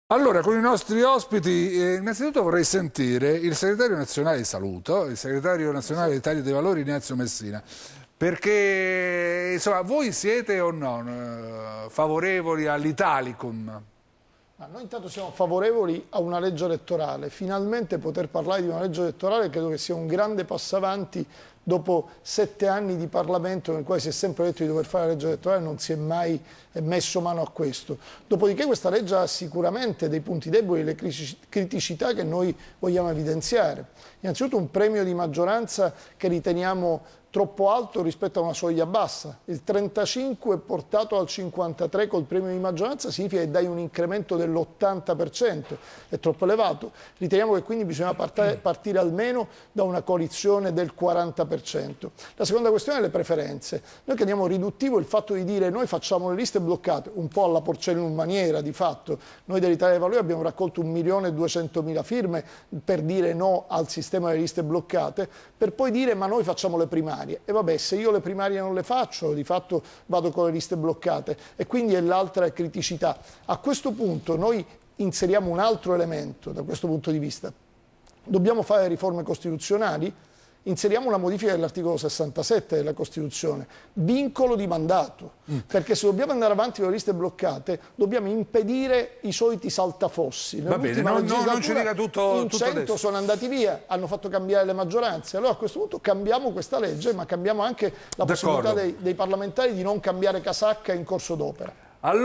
Allora, con i nostri ospiti, innanzitutto vorrei sentire il segretario nazionale, saluto, il segretario nazionale dell'Italia dei Valori, Ignazio Messina, perché insomma, voi siete o no favorevoli all'Italicum? Ma noi intanto siamo favorevoli a una legge elettorale. Finalmente poter parlare di una legge elettorale credo che sia un grande passo avanti dopo 7 anni di Parlamento nel quale si è sempre detto di dover fare la legge elettorale e non si è mai messo mano a questo. Dopodiché questa legge ha sicuramente dei punti deboli e le criticità che noi vogliamo evidenziare. Innanzitutto un premio di maggioranza che riteniamo troppo alto rispetto a una soglia bassa. Il 35 portato al 53 col premio di maggioranza significa che dai un incremento dell'80%, è troppo elevato. Riteniamo che quindi bisogna partire almeno da una coalizione del 40%. La seconda questione è le preferenze. Noi crediamo riduttivo il fatto di dire noi facciamo le liste bloccate, un po' alla Porcellum maniera di fatto. Noi dell'Italia dei Valori abbiamo raccolto 1.200.000 firme per dire no al sistema delle liste bloccate, per poi dire ma noi facciamo le primarie. E vabbè, se io le primarie non le faccio, di fatto vado con le liste bloccate e quindi è l'altra criticità. A questo punto noi inseriamo un altro elemento da questo punto di vista. Dobbiamo fare riforme costituzionali? Inseriamo una modifica dell'articolo 67 della Costituzione, vincolo di mandato, perché se dobbiamo andare avanti con le liste bloccate dobbiamo impedire i soliti saltafossi. Va bene, non ci dica tutto in 100 adesso. sono andati via, hanno fatto cambiare le maggioranze, allora a questo punto cambiamo questa legge, ma cambiamo anche la possibilità dei parlamentari di non cambiare casacca in corso d'opera. Allora,